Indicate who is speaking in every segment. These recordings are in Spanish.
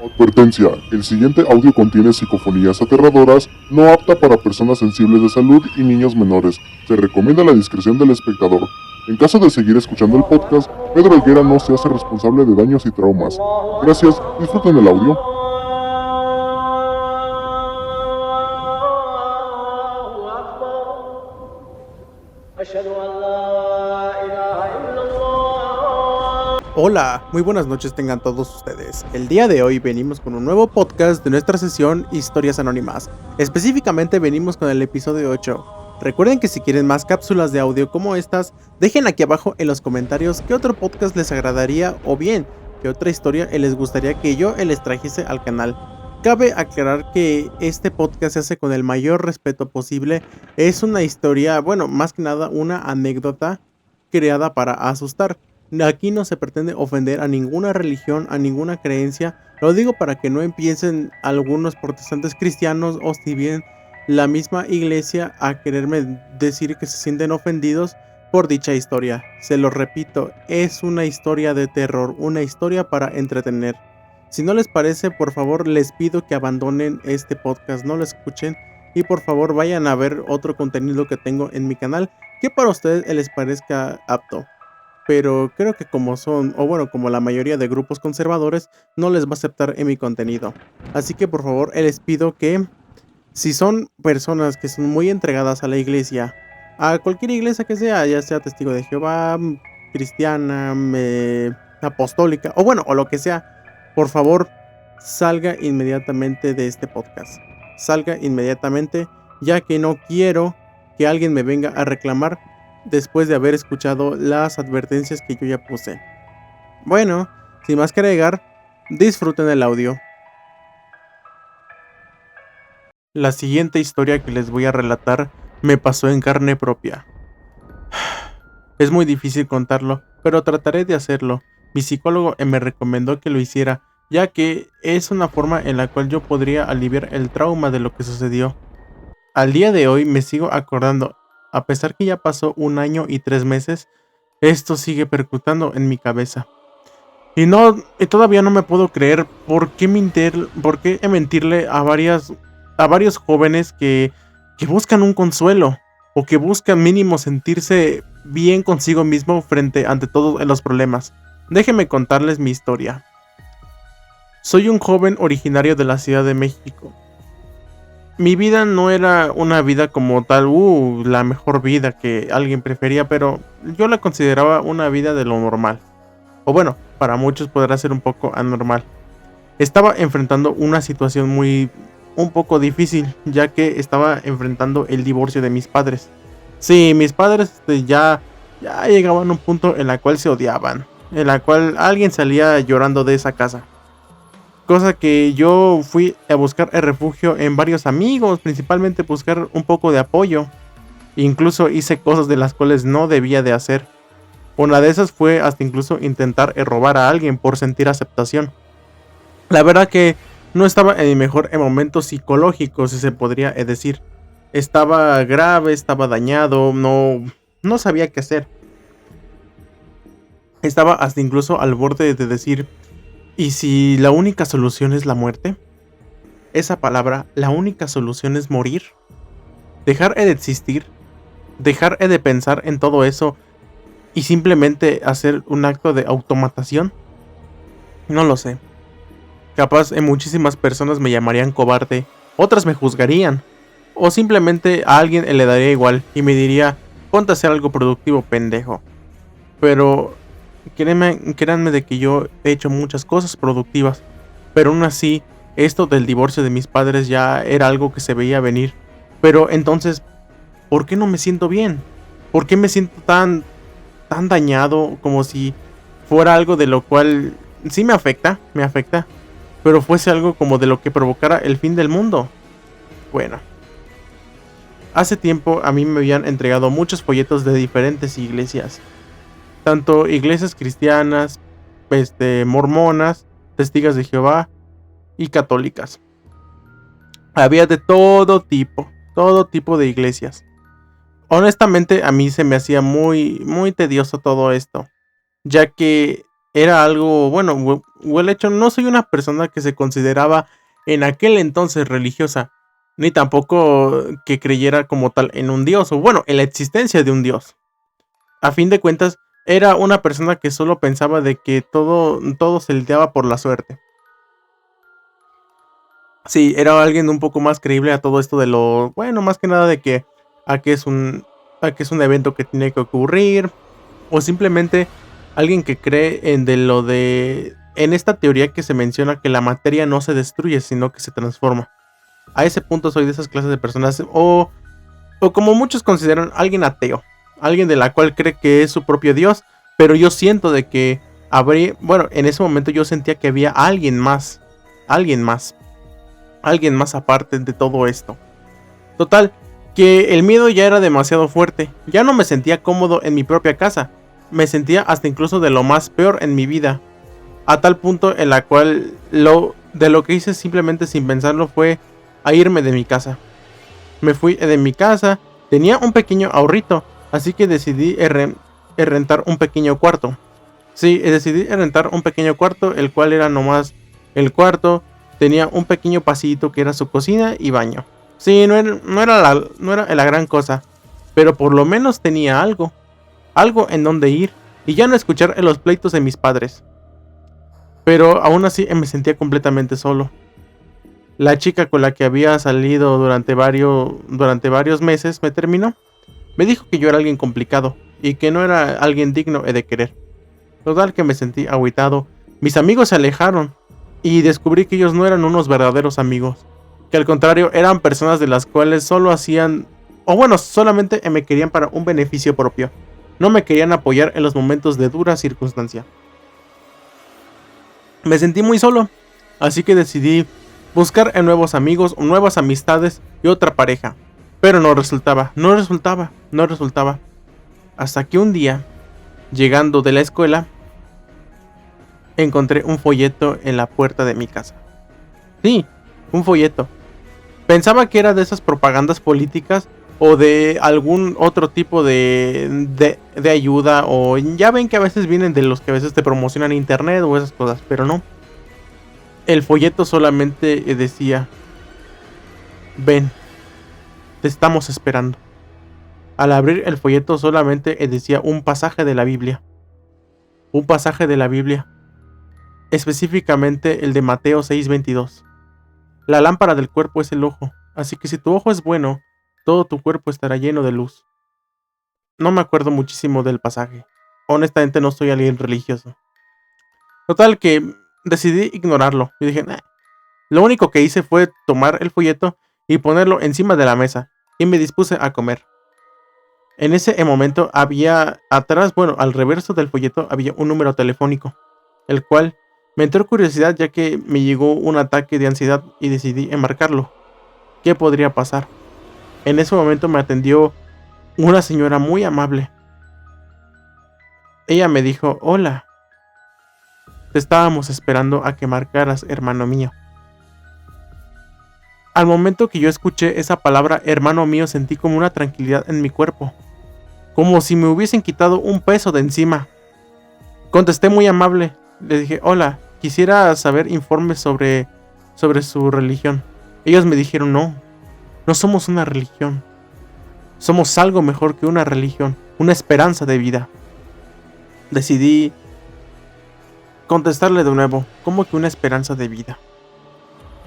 Speaker 1: Advertencia, el siguiente audio contiene psicofonías aterradoras, no apta para personas sensibles de salud y niños menores. Se recomienda la discreción del espectador. En caso de seguir escuchando el podcast, Pedro Helguera no se hace responsable de daños y traumas. Gracias, disfruten el audio.
Speaker 2: Hola, muy buenas noches tengan todos ustedes. El día de hoy venimos con un nuevo podcast de nuestra sesión Historias Anónimas. Específicamente venimos con el episodio 8. Recuerden que si quieren más cápsulas de audio como estas, dejen aquí abajo en los comentarios qué otro podcast les agradaría o bien qué otra historia les gustaría que yo les trajese al canal. Cabe aclarar que este podcast se hace con el mayor respeto posible. Es una historia, bueno, más que nada una anécdota creada para asustar. Aquí no se pretende ofender a ninguna religión, a ninguna creencia. Lo digo para que no empiecen algunos protestantes cristianos o si bien la misma iglesia a quererme decir que se sienten ofendidos por dicha historia. Se lo repito, es una historia de terror, una historia para entretener. Si no les parece, por favor les pido que abandonen este podcast, no lo escuchen y por favor vayan a ver otro contenido que tengo en mi canal que para ustedes les parezca apto. Pero creo que como son, o bueno, como la mayoría de grupos conservadores, no les va a aceptar en mi contenido. Así que por favor, les pido que, si son personas que son muy entregadas a la iglesia, a cualquier iglesia que sea, ya sea testigo de Jehová, cristiana, apostólica, o bueno, o lo que sea, por favor, salga inmediatamente de este podcast. Salga inmediatamente, ya que no quiero que alguien me venga a reclamar después de haber escuchado las advertencias que yo ya puse. Bueno, sin más que agregar, disfruten el audio. La siguiente historia que les voy a relatar me pasó en carne propia. Es muy difícil contarlo, pero trataré de hacerlo. Mi psicólogo me recomendó que lo hiciera, ya que es una forma en la cual yo podría aliviar el trauma de lo que sucedió. Al día de hoy me sigo acordando, a pesar que ya pasó 1 año y 3 meses, esto sigue percutando en mi cabeza. Y todavía no me puedo creer por qué mentirle a varios jóvenes que buscan un consuelo o que buscan mínimo sentirse bien consigo mismo ante todos los problemas. Déjenme contarles mi historia. Soy un joven originario de la Ciudad de México. Mi vida no era una vida como tal, la mejor vida que alguien prefería, pero yo la consideraba una vida de lo normal. O bueno, para muchos podrá ser un poco anormal. Estaba enfrentando una situación un poco difícil, ya que estaba enfrentando el divorcio de mis padres. Sí, mis padres ya llegaban a un punto en la cual se odiaban, en la cual alguien salía llorando de esa casa. Cosa que yo fui a buscar el refugio en varios amigos, principalmente buscar un poco de apoyo. Incluso hice cosas de las cuales no debía de hacer. Una de esas fue hasta incluso intentar robar a alguien por sentir aceptación. La verdad que no estaba en mi mejor momento psicológico, si se podría decir. Estaba grave, estaba dañado, no sabía qué hacer. Estaba hasta incluso al borde de decir, ¿y si la única solución es la muerte? Esa palabra, la única solución es morir. Dejar de existir, dejar de pensar en todo eso y simplemente hacer un acto de automatación. No lo sé. Capaz muchísimas personas me llamarían cobarde, otras me juzgarían, o simplemente a alguien le daría igual y me diría, ponte a hacer algo productivo, pendejo. Pero créanme de que yo he hecho muchas cosas productivas, pero aún así, esto del divorcio de mis padres ya era algo que se veía venir. Pero entonces, ¿por qué no me siento bien? ¿Por qué me siento tan dañado, como si fuera algo de lo cual sí me afecta, pero fuese algo como de lo que provocara el fin del mundo? Bueno, hace tiempo a mí me habían entregado muchos folletos de diferentes iglesias, tanto iglesias cristianas, mormonas, testigos de Jehová y católicas. Había de todo tipo de iglesias. Honestamente a mí se me hacía muy tedioso todo esto, ya que era algo, bueno, o el hecho, no soy una persona que se consideraba en aquel entonces religiosa, ni tampoco que creyera como tal en un dios, o bueno, en la existencia de un dios. A fin de cuentas, era una persona que solo pensaba de que todo se le daba por la suerte. Sí, era alguien un poco más creíble a todo esto de lo, bueno, más que nada de que a que es un, a que es un evento que tiene que ocurrir, o simplemente alguien que cree en esta teoría que se menciona que la materia no se destruye, sino que se transforma. A ese punto soy de esas clases de personas, o como muchos consideran, alguien ateo, alguien de la cual cree que es su propio Dios, pero yo siento de que bueno, en ese momento yo sentía que había alguien más, alguien más aparte de todo esto. Total, que el miedo ya era demasiado fuerte, ya no me sentía cómodo en mi propia casa, me sentía hasta incluso de lo más peor en mi vida, a tal punto en la cual de lo que hice simplemente sin pensarlo fue a irme de mi casa. Me fui de mi casa, tenía un pequeño ahorrito, así que decidí rentar un pequeño cuarto. Sí, decidí rentar un pequeño cuarto, el cual era nomás el cuarto, tenía un pequeño pasillito que era su cocina y baño. Sí, no era la gran cosa, pero por lo menos tenía algo en donde ir, y ya no escuchar los pleitos de mis padres. Pero aún así me sentía completamente solo. La chica con la que había salido durante varios meses me terminó. Me dijo que yo era alguien complicado y que no era alguien digno de querer. Total que me sentí agüitado. Mis amigos se alejaron y descubrí que ellos no eran unos verdaderos amigos. Que al contrario eran personas de las cuales solo hacían, o bueno, solamente me querían para un beneficio propio. No me querían apoyar en los momentos de dura circunstancia. Me sentí muy solo, así que decidí buscar en nuevos amigos, nuevas amistades y otra pareja. Pero no resultaba. Hasta que un día, llegando de la escuela, encontré un folleto en la puerta de mi casa. Sí, un folleto. Pensaba que era de esas propagandas políticas o de algún otro tipo de ayuda, o ya ven que a veces vienen de los que a veces te promocionan internet o esas cosas, pero no. El folleto solamente decía: ven, te estamos esperando. Al abrir el folleto solamente decía un pasaje de la Biblia. Un pasaje de la Biblia. Específicamente el de Mateo 6:22. La lámpara del cuerpo es el ojo, así que si tu ojo es bueno, todo tu cuerpo estará lleno de luz. No me acuerdo muchísimo del pasaje. Honestamente no soy alguien religioso. Total que decidí ignorarlo. Y dije, nah. Lo único que hice fue tomar el folleto y ponerlo encima de la mesa. Y me dispuse a comer. En ese momento había atrás, bueno, al reverso del folleto había un número telefónico, el cual me entró curiosidad ya que me llegó un ataque de ansiedad y decidí enmarcarlo. ¿Qué podría pasar? En ese momento me atendió una señora muy amable. Ella me dijo: hola, te estábamos esperando a que marcaras, hermano mío. Al momento que yo escuché esa palabra hermano mío, sentí como una tranquilidad en mi cuerpo, como si me hubiesen quitado un peso de encima. Contesté muy amable, le dije: hola, quisiera saber informes sobre su religión. Ellos me dijeron: no somos una religión, somos algo mejor que una religión, una esperanza de vida. Decidí contestarle de nuevo: ¿cómo que una esperanza de vida?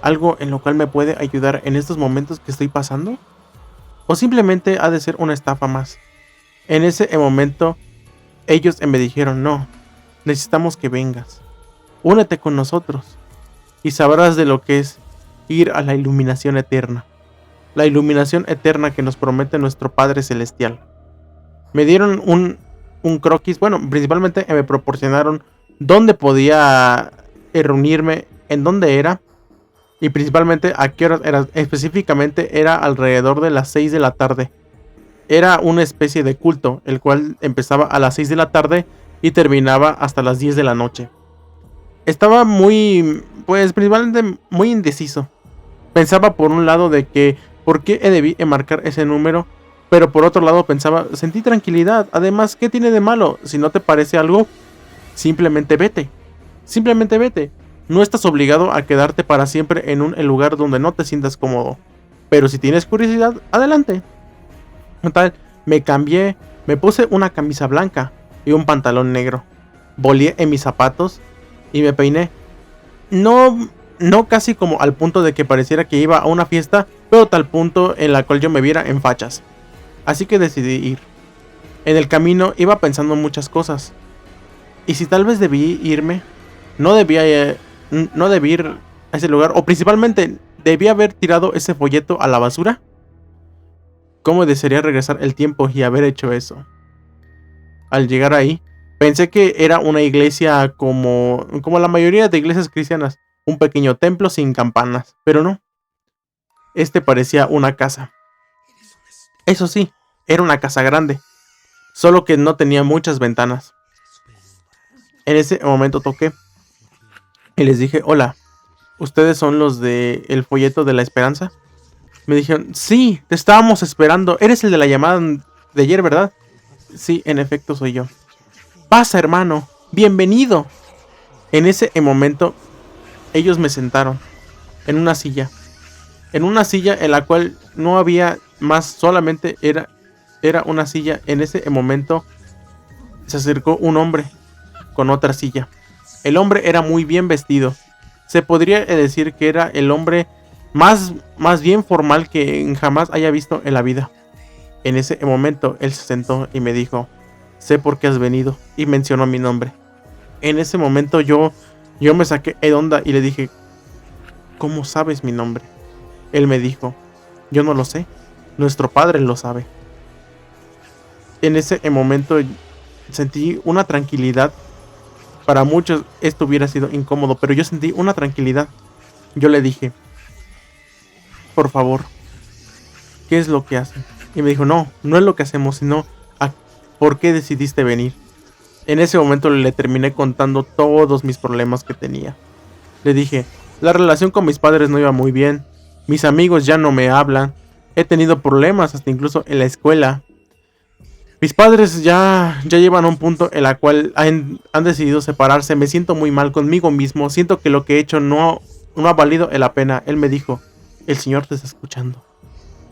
Speaker 2: ¿Algo en lo cual me puede ayudar en estos momentos que estoy pasando? ¿O simplemente ha de ser una estafa más? En ese momento ellos me dijeron: no, necesitamos que vengas, únete con nosotros y sabrás de lo que es ir a la iluminación eterna. La iluminación eterna que nos promete nuestro Padre Celestial. Me dieron un croquis, bueno, principalmente me proporcionaron dónde podía reunirme, en dónde era, y principalmente a qué horas era. Específicamente era alrededor de las 6 de la tarde. Era una especie de culto, el cual empezaba a las 6 de la tarde y terminaba hasta las 10 de la noche. Estaba muy, pues principalmente muy indeciso. Pensaba por un lado de que por qué debí marcar ese número, pero por otro lado pensaba, sentí tranquilidad. Además, ¿qué tiene de malo? Si no te parece algo, simplemente vete. Simplemente vete. No estás obligado a quedarte para siempre en un lugar donde no te sientas cómodo. Pero si tienes curiosidad, adelante. Total, me cambié, me puse una camisa blanca y un pantalón negro. Volé en mis zapatos y me peiné. No casi como al punto de que pareciera que iba a una fiesta, pero tal punto en la cual yo me viera en fachas. Así que decidí ir. En el camino iba pensando muchas cosas. Y si tal vez debí irme, no debía ir a ese lugar, o principalmente debía haber tirado ese folleto a la basura. ¿Cómo desearía regresar el tiempo y haber hecho eso? Al llegar ahí, pensé que era una iglesia como la mayoría de iglesias cristianas, un pequeño templo sin campanas, pero no. Este parecía una casa. Eso sí, era una casa grande, solo que no tenía muchas ventanas. En ese momento toqué y les dije, hola, ¿ustedes son los de el folleto de la esperanza? Me dijeron, sí, te estábamos esperando, eres el de la llamada de ayer, ¿verdad? Sí, en efecto soy yo. Pasa, hermano, bienvenido. En ese momento, ellos me sentaron en una silla. En una silla en la cual no había más, solamente era una silla. En ese momento se acercó un hombre con otra silla. El hombre era muy bien vestido. Se podría decir que era el hombre más bien formal que jamás haya visto en la vida. En ese momento él se sentó y me dijo, sé por qué has venido, y mencionó mi nombre. En ese momento yo me saqué de onda y le dije, ¿cómo sabes mi nombre? Él me dijo, yo no lo sé, nuestro padre lo sabe. En ese momento sentí una tranquilidad. Para muchos esto hubiera sido incómodo, pero yo sentí una tranquilidad. Yo le dije, por favor, ¿qué es lo que hacen? Y me dijo, no es lo que hacemos, sino ¿por qué decidiste venir? En ese momento le terminé contando todos mis problemas que tenía. Le dije, la relación con mis padres no iba muy bien, mis amigos ya no me hablan, he tenido problemas hasta incluso en la escuela. Mis padres ya llevan a un punto en el cual han decidido separarse. Me siento muy mal conmigo mismo. Siento que lo que he hecho no ha valido la pena. Él me dijo, el Señor te está escuchando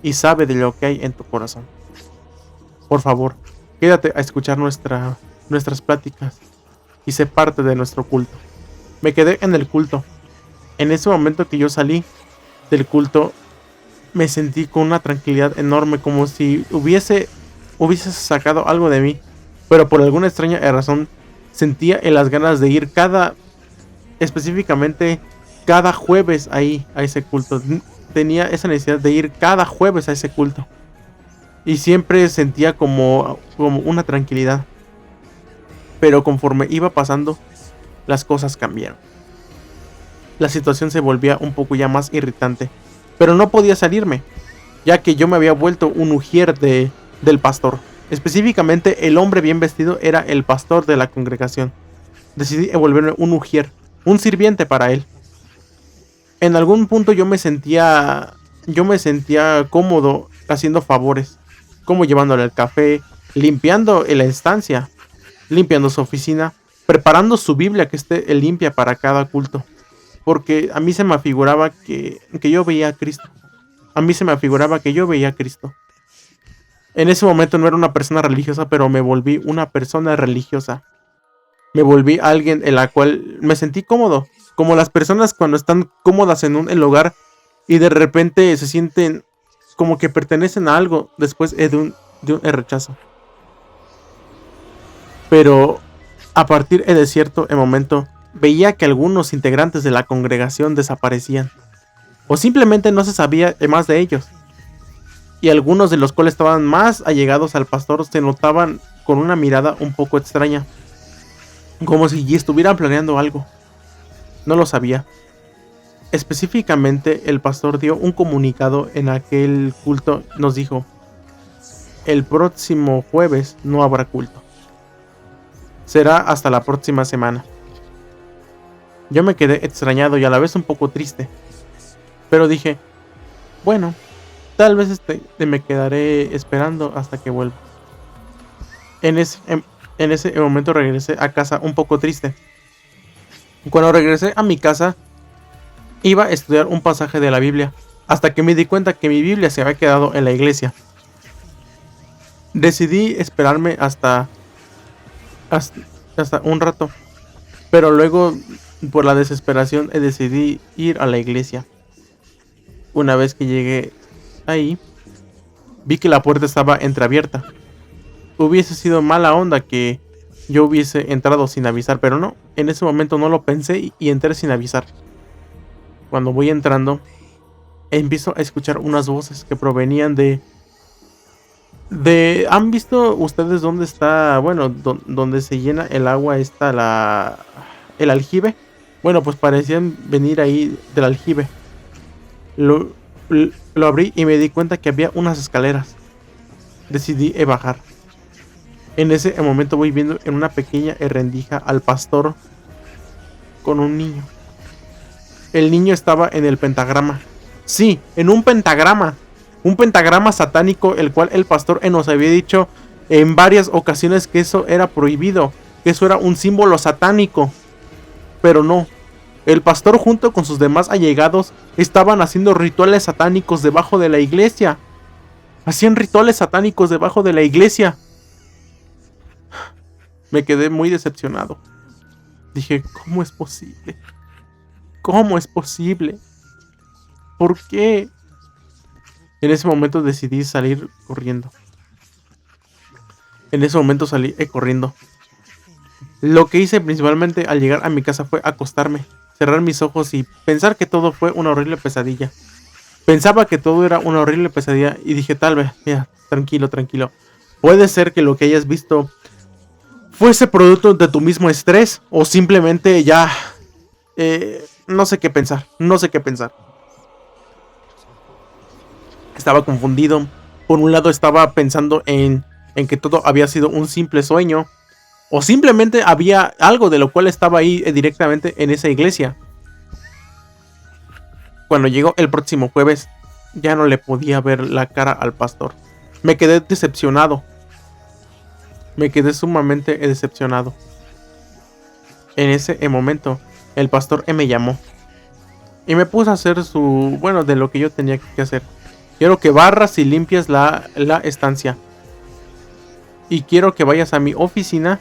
Speaker 2: y sabe de lo que hay en tu corazón. Por favor, quédate a escuchar nuestras pláticas y sé parte de nuestro culto. Me quedé en el culto. En ese momento que yo salí del culto, me sentí con una tranquilidad enorme, como si hubiese sacado algo de mí, pero por alguna extraña razón sentía en las ganas de ir específicamente cada jueves ahí a ese culto. Tenía esa necesidad de ir cada jueves a ese culto y siempre sentía como una tranquilidad, pero conforme iba pasando las cosas cambiaron. La situación se volvía un poco ya más irritante, pero no podía salirme, ya que yo me había vuelto un ujier del pastor. Específicamente el hombre bien vestido era el pastor de la congregación. Decidí volverme un ujier, un sirviente para él. En algún punto yo me sentía cómodo haciendo favores, como llevándole el café, limpiando la estancia, limpiando su oficina, preparando su Biblia que esté limpia para cada culto. Porque a mí se me afiguraba que yo veía a Cristo. A mí se me afiguraba que yo veía a Cristo. En ese momento no era una persona religiosa, pero me volví una persona religiosa. Me volví alguien en la cual me sentí cómodo. Como las personas cuando están cómodas en un lugar y de repente se sienten como que pertenecen a algo después de un rechazo. Pero a partir de cierto momento veía que algunos integrantes de la congregación desaparecían. O simplemente no se sabía más de ellos. Y algunos de los cuales estaban más allegados al pastor se notaban con una mirada un poco extraña. Como si estuvieran planeando algo. No lo sabía. Específicamente el pastor dio un comunicado en aquel culto. Nos dijo, el próximo jueves no habrá culto. Será hasta la próxima semana. Yo me quedé extrañado y a la vez un poco triste. Pero dije, bueno, tal vez me quedaré esperando hasta que vuelva. En En ese momento regresé a casa un poco triste. Cuando regresé a mi casa, iba a estudiar un pasaje de la Biblia, hasta que me di cuenta que mi Biblia se había quedado en la iglesia. Decidí esperarme hasta un rato, pero luego, por la desesperación, decidí ir a la iglesia. Una vez que llegué ahí, vi que la puerta estaba entreabierta. Hubiese sido mala onda que yo hubiese entrado sin avisar, pero no, en ese momento no lo pensé y entré sin avisar. Cuando voy entrando, empiezo a escuchar unas voces que provenían ¿han visto ustedes dónde está, bueno, donde se llena el agua está el aljibe? Bueno, pues parecían venir ahí del aljibe. Lo, lo abrí y me di cuenta que había unas escaleras. Decidí bajar. En ese momento voy viendo en una pequeña rendija al pastor con un niño. El niño estaba en el pentagrama. Sí, en un pentagrama. Un pentagrama satánico, el cual el pastor nos había dicho en varias ocasiones que eso era prohibido, que eso era un símbolo satánico. Pero no. El pastor junto con sus demás allegados estaban haciendo rituales satánicos debajo de la iglesia. Hacían rituales satánicos debajo de la iglesia. Me quedé muy decepcionado. Dije, ¿cómo es posible? ¿Cómo es posible? ¿Por qué? En ese momento decidí salir corriendo. En ese momento salí corriendo. Lo que hice principalmente al llegar a mi casa fue acostarme, cerrar mis ojos y pensar que todo fue una horrible pesadilla. Pensaba que todo era una horrible pesadilla y dije, tal vez, mira, tranquilo, tranquilo. Puede ser que lo que hayas visto fuese producto de tu mismo estrés o simplemente ya... no sé qué pensar, no sé qué pensar. Estaba confundido. Por un lado estaba pensando en que todo había sido un simple sueño. O simplemente había algo de lo cual estaba ahí directamente en esa iglesia. Cuando llegó el próximo jueves, ya no le podía ver la cara al pastor. Me quedé decepcionado. Me quedé sumamente decepcionado. En ese momento, el pastor me llamó. Y me puso a hacer de lo que yo tenía que hacer. Quiero que barras y limpies la estancia. Y quiero que vayas a mi oficina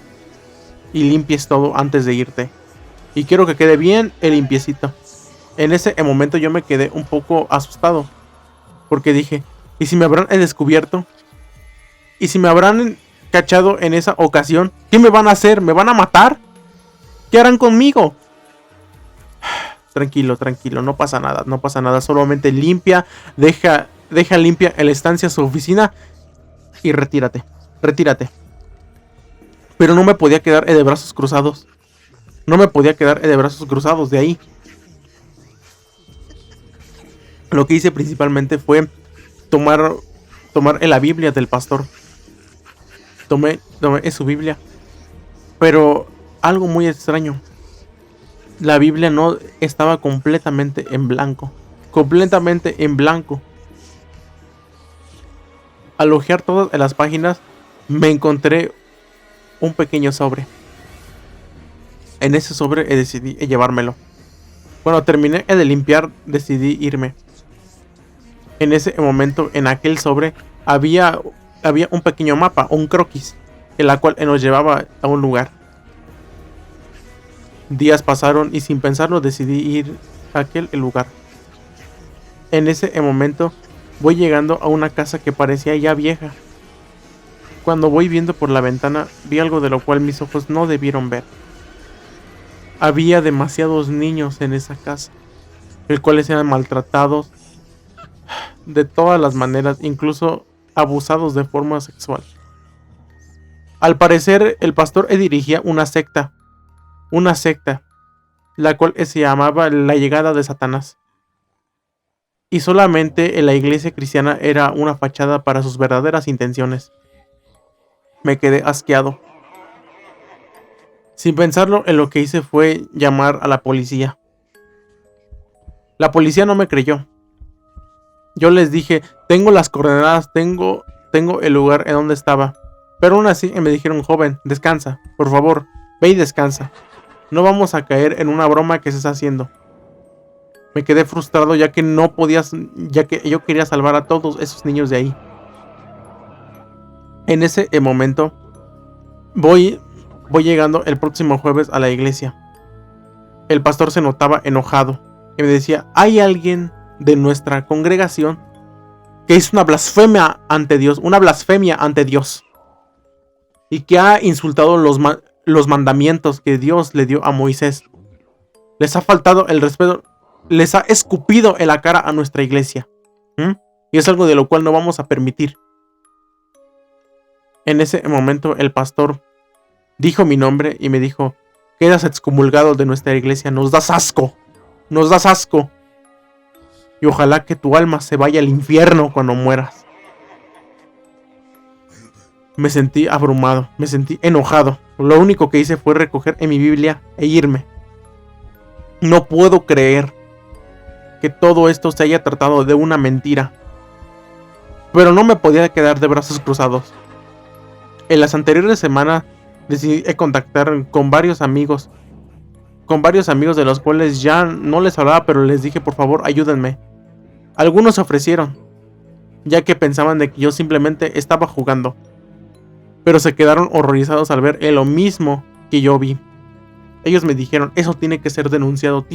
Speaker 2: y limpies todo antes de irte. Y quiero que quede bien limpiecito. En ese momento yo me quedé un poco asustado. Porque dije, ¿y si me habrán descubierto? ¿Y si me habrán cachado en esa ocasión? ¿Qué me van a hacer? ¿Me van a matar? ¿Qué harán conmigo? Tranquilo, tranquilo, no pasa nada. Solamente limpia, deja limpia la estancia, su oficina y retírate. Pero no me podía quedar de brazos cruzados. No me podía quedar de brazos cruzados de ahí. Lo que hice principalmente fue tomar la Biblia del pastor. Tomé su Biblia. Pero algo muy extraño. La Biblia no estaba completamente en blanco. Completamente en blanco. Al hojear todas las páginas, me encontré un pequeño sobre. En ese sobre decidí llevármelo. Cuando terminé de limpiar, decidí irme. En ese momento, en aquel sobre, había un pequeño mapa, un croquis, en la cual nos llevaba a un lugar. Días pasaron y sin pensarlo decidí ir a aquel lugar. En ese momento voy llegando a una casa que parecía ya vieja. Cuando voy viendo por la ventana vi algo de lo cual mis ojos no debieron ver. Había demasiados niños en esa casa, los cuales eran maltratados de todas las maneras, incluso abusados de forma sexual. Al parecer el pastor dirigía una secta, la cual se llamaba La Llegada de Satanás. Y solamente la iglesia cristiana era una fachada para sus verdaderas intenciones. Me quedé asqueado. Sin pensarlo, lo que hice fue llamar a la policía. La policía no me creyó. Yo les dije, tengo las coordenadas, tengo el lugar en donde estaba. Pero aún así me dijeron: joven, descansa, por favor, ve y descansa. No vamos a caer en una broma que se está haciendo. Me quedé frustrado ya que ya que yo quería salvar a todos esos niños de ahí. En ese momento voy llegando el próximo jueves a la iglesia. El pastor se notaba enojado y me decía: hay alguien de nuestra congregación que hizo una blasfemia ante Dios, y que ha insultado los mandamientos que Dios le dio a Moisés. Les ha faltado el respeto, les ha escupido en la cara a nuestra iglesia. Y es algo de lo cual no vamos a permitir. En ese momento el pastor dijo mi nombre y me dijo: quedas excomulgado de nuestra iglesia, nos das asco, y ojalá que tu alma se vaya al infierno cuando mueras. Me sentí abrumado, me sentí enojado. Lo único que hice fue recoger en mi Biblia e irme. No puedo creer que todo esto se haya tratado de una mentira. Pero no me podía quedar de brazos cruzados. En las anteriores semanas decidí contactar con varios amigos. De los cuales ya no les hablaba, pero les dije: por favor, ayúdenme. Algunos se ofrecieron, ya que pensaban de que yo simplemente estaba jugando. Pero se quedaron horrorizados al ver lo mismo que yo vi. Ellos me dijeron: eso tiene que ser denunciado,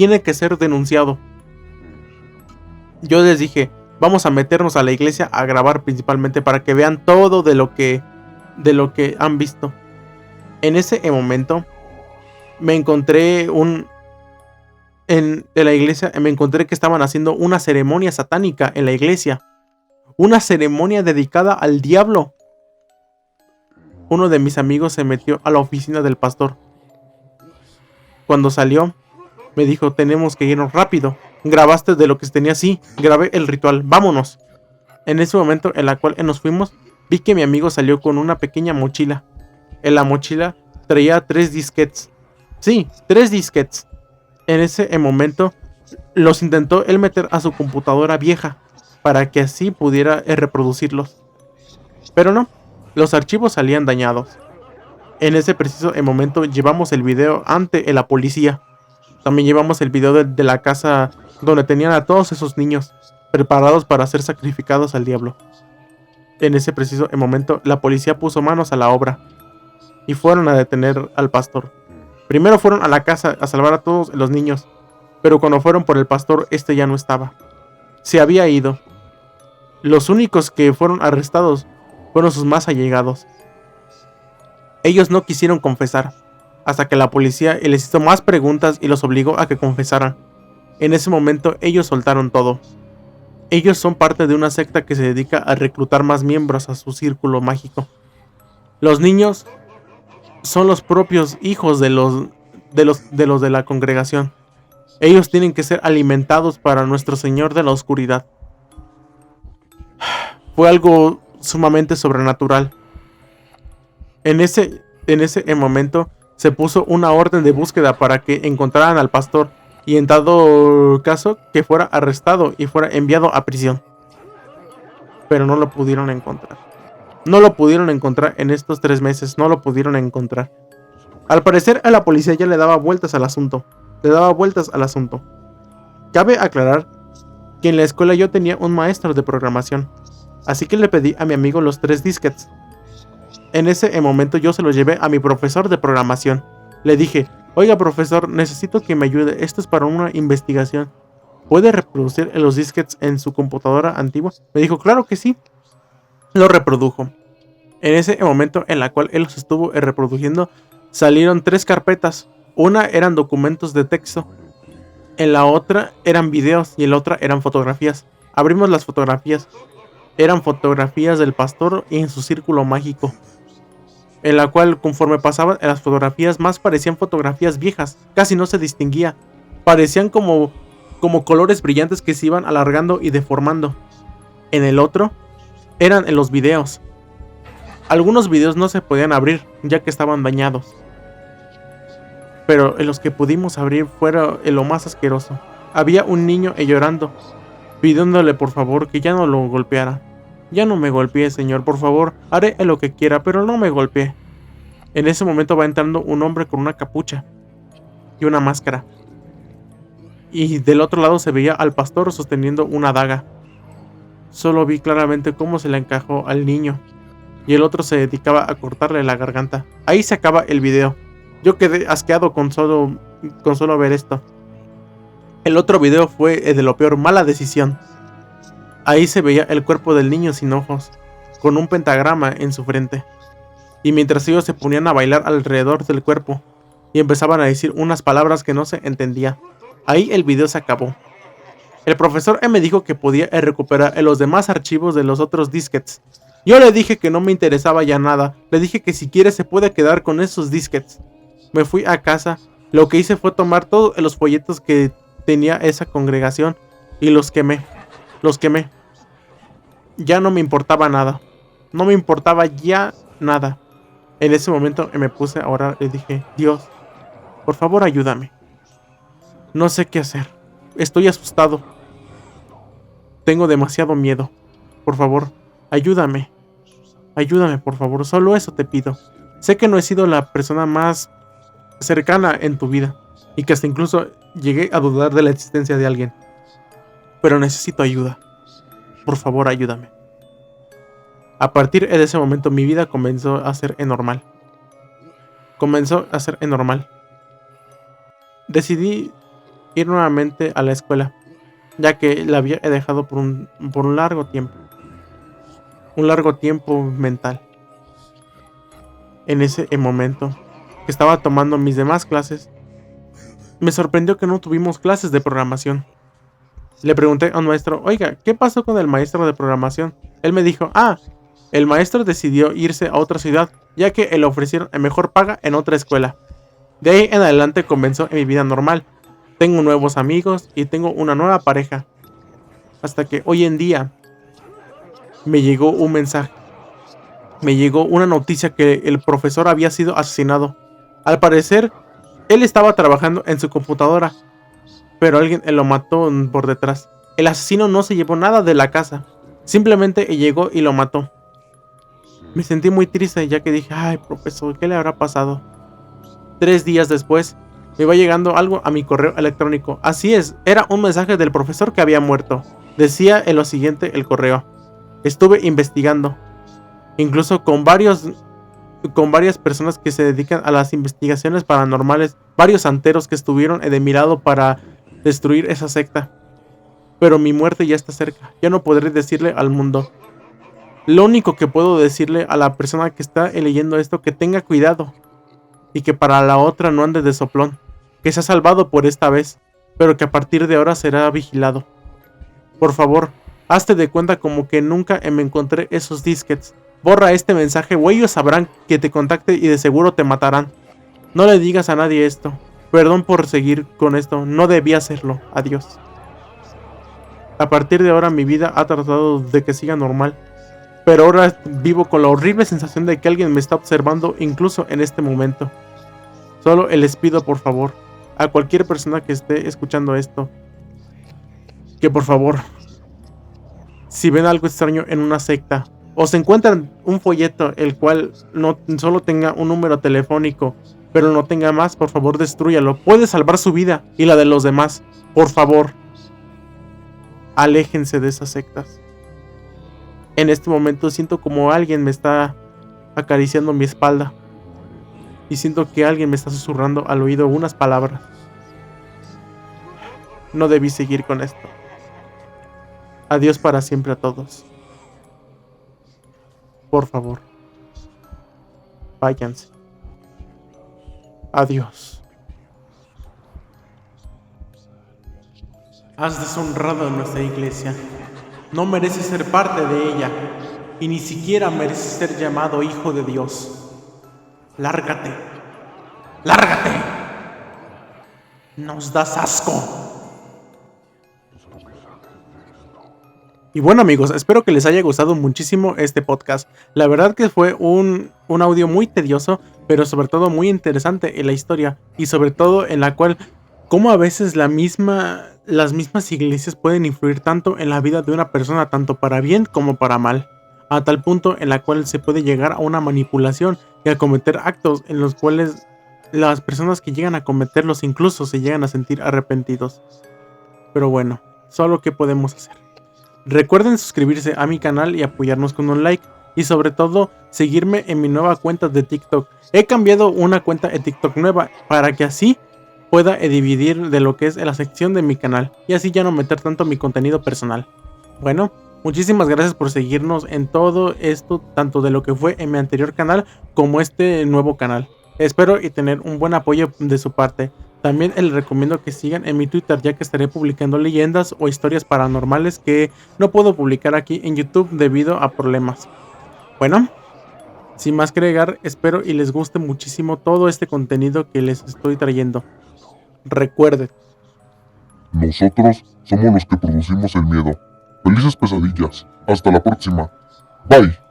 Speaker 2: Yo les dije: vamos a meternos a la iglesia a grabar, principalmente para que vean todo de lo que han visto. En ese momento me encontré de la iglesia, me encontré que estaban haciendo una ceremonia satánica en la iglesia. Una ceremonia dedicada al diablo. Uno de mis amigos se metió a la oficina del pastor. Cuando salió, me dijo: tenemos que irnos rápido. ¿Grabaste de lo que se tenía? Sí, grabé el ritual, vámonos. En ese momento en la cual nos fuimos, vi que mi amigo salió con una pequeña mochila. En la mochila traía 3 disquetes. Sí, 3 disquetes. En ese momento los intentó él meter a su computadora vieja para que así pudiera reproducirlos. Pero no, los archivos salían dañados. En ese preciso momento llevamos el video ante la policía. También llevamos el video de la casa donde tenían a todos esos niños preparados para ser sacrificados al diablo. En ese preciso momento la policía puso manos a la obra y fueron a detener al pastor. Primero fueron a la casa a salvar a todos los niños, pero cuando fueron por el pastor, este ya no estaba. Se había ido. Los únicos que fueron arrestados fueron sus más allegados. Ellos no quisieron confesar, hasta que la policía les hizo más preguntas y los obligó a que confesaran. En ese momento ellos soltaron todo. Ellos son parte de una secta que se dedica a reclutar más miembros a su círculo mágico. Los niños son los propios hijos de los de la congregación. Ellos tienen que ser alimentados para nuestro Señor de la Oscuridad. Fue algo sumamente sobrenatural. En ese momento se puso una orden de búsqueda para que encontraran al pastor y, en dado caso, que fuera arrestado y fuera enviado a prisión. Pero no lo pudieron encontrar. No lo pudieron encontrar en estos 3 meses. No lo pudieron encontrar. Al parecer a la policía ya le daba vueltas al asunto. Cabe aclarar que en la escuela yo tenía un maestro de programación. Así que le pedí a mi amigo los 3 disquetes. En ese momento yo se los llevé a mi profesor de programación. Le dije: oiga, profesor, necesito que me ayude. Esto es para una investigación. ¿Puede reproducir los disquetes en su computadora antigua? Me dijo: claro que sí. Lo reprodujo. En ese momento en la cual él los estuvo reproduciendo, salieron 3 carpetas. Una eran documentos de texto, en la otra eran videos y en la otra eran fotografías. Abrimos las fotografías. Eran fotografías del pastor y en su círculo mágico, en la cual, conforme pasaban en las fotografías, más parecían fotografías viejas. Casi no se distinguía. Parecían como colores brillantes que se iban alargando y deformando. En el otro eran en los videos. Algunos videos no se podían abrir ya que estaban dañados, pero en los que pudimos abrir fuera lo más asqueroso. Había un niño llorando, pidiéndole por favor que ya no lo golpeara. Ya no me golpee, señor, por favor, haré lo que quiera, pero no me golpee. En ese momento va entrando un hombre con una capucha y una máscara. Y del otro lado se veía al pastor sosteniendo una daga. Solo vi claramente cómo se le encajó al niño. Y el otro se dedicaba a cortarle la garganta. Ahí se acaba el video. Yo quedé asqueado con solo ver esto. El otro video fue de lo peor, mala decisión. Ahí se veía el cuerpo del niño sin ojos, con un pentagrama en su frente. Y mientras ellos se ponían a bailar alrededor del cuerpo, y empezaban a decir unas palabras que no se entendía. Ahí el video se acabó. El profesor me dijo que podía recuperar los demás archivos de los otros disquetes. Yo le dije que no me interesaba ya nada. Le dije que si quiere se puede quedar con esos disquetes. Me fui a casa. Lo que hice fue tomar todos los folletos que tenía esa congregación y los quemé. Ya no me importaba nada. No me importaba ya nada. En ese momento me puse a orar y dije: Dios, por favor ayúdame. No sé qué hacer. Estoy asustado. Tengo demasiado miedo. Por favor, ayúdame. Ayúdame, por favor. Solo eso te pido. Sé que no he sido la persona más cercana en tu vida. Y que hasta incluso llegué a dudar de la existencia de alguien. Pero necesito ayuda. Por favor, ayúdame. A partir de ese momento mi vida comenzó a ser normal. Decidí ir nuevamente a la escuela, ya que la había dejado por un largo tiempo. Un largo tiempo mental. En ese momento que estaba tomando mis demás clases, me sorprendió que no tuvimos clases de programación. Le pregunté a un maestro: oiga, ¿qué pasó con el maestro de programación? Él me dijo: el maestro decidió irse a otra ciudad, ya que le ofrecieron mejor paga en otra escuela. De ahí en adelante comenzó mi vida normal. Tengo nuevos amigos y tengo una nueva pareja. Hasta que hoy en día me llegó un mensaje. Me llegó una noticia que el profesor había sido asesinado. Al parecer, él estaba trabajando en su computadora, pero alguien lo mató por detrás. El asesino no se llevó nada de la casa. Simplemente llegó y lo mató. Me sentí muy triste, ya que dije: ay, profesor, ¿qué le habrá pasado? 3 días después, me va llegando algo a mi correo electrónico. Así es, era un mensaje del profesor que había muerto. Decía en lo siguiente el correo: estuve investigando, incluso con varias personas que se dedican a las investigaciones paranormales, varios santeros que estuvieron de mi lado para destruir esa secta. Pero mi muerte ya está cerca, ya no podré decirle al mundo. Lo único que puedo decirle a la persona que está leyendo esto: que tenga cuidado y que para la otra no ande de soplón, que se ha salvado por esta vez, pero que a partir de ahora será vigilado. Por favor, hazte de cuenta como que nunca me encontré esos disquetes. Borra este mensaje o ellos sabrán que te contacte y de seguro te matarán. No le digas a nadie esto. Perdón por seguir con esto, no debía hacerlo. Adiós. A partir de ahora mi vida ha tratado de que siga normal, pero ahora vivo con la horrible sensación de que alguien me está observando incluso en este momento. Solo les pido, por favor, a cualquier persona que esté escuchando esto, que por favor, si ven algo extraño en una secta, o se encuentran un folleto el cual no solo tenga un número telefónico, pero no tenga más, por favor destrúyalo. Puede salvar su vida y la de los demás. Por favor, aléjense de esas sectas. En este momento siento como alguien me está acariciando mi espalda. Y siento que alguien me está susurrando al oído unas palabras. No debí seguir con esto. Adiós para siempre a todos. Por favor, váyanse. Adiós. Has deshonrado a nuestra iglesia. No mereces ser parte de ella. Y ni siquiera mereces ser llamado hijo de Dios. Lárgate. ¡Lárgate! Nos das asco. Y bueno, amigos, espero que les haya gustado muchísimo este podcast. La verdad que fue un audio muy tedioso, pero sobre todo muy interesante en la historia. Y sobre todo en la cual, cómo a veces las mismas iglesias pueden influir tanto en la vida de una persona, tanto para bien como para mal. a tal punto en la cual se puede llegar a una manipulación y a cometer actos en los cuales las personas que llegan a cometerlos incluso se llegan a sentir arrepentidos. Pero bueno, solo qué podemos hacer. Recuerden suscribirse a mi canal y apoyarnos con un like. Y sobre todo, seguirme en mi nueva cuenta de TikTok. He cambiado una cuenta de TikTok nueva para que así pueda dividir de lo que es la sección de mi canal. Y así ya no meter tanto mi contenido personal. Bueno, muchísimas gracias por seguirnos en todo esto, tanto de lo que fue en mi anterior canal como este nuevo canal. Espero y tener un buen apoyo de su parte. También les recomiendo que sigan en mi Twitter, ya que estaré publicando leyendas o historias paranormales que no puedo publicar aquí en YouTube debido a problemas. Bueno, sin más que agregar, espero y les guste muchísimo todo este contenido que les estoy trayendo. Recuerden,
Speaker 1: Nosotros somos los que producimos el miedo. Felices pesadillas. Hasta la próxima. Bye.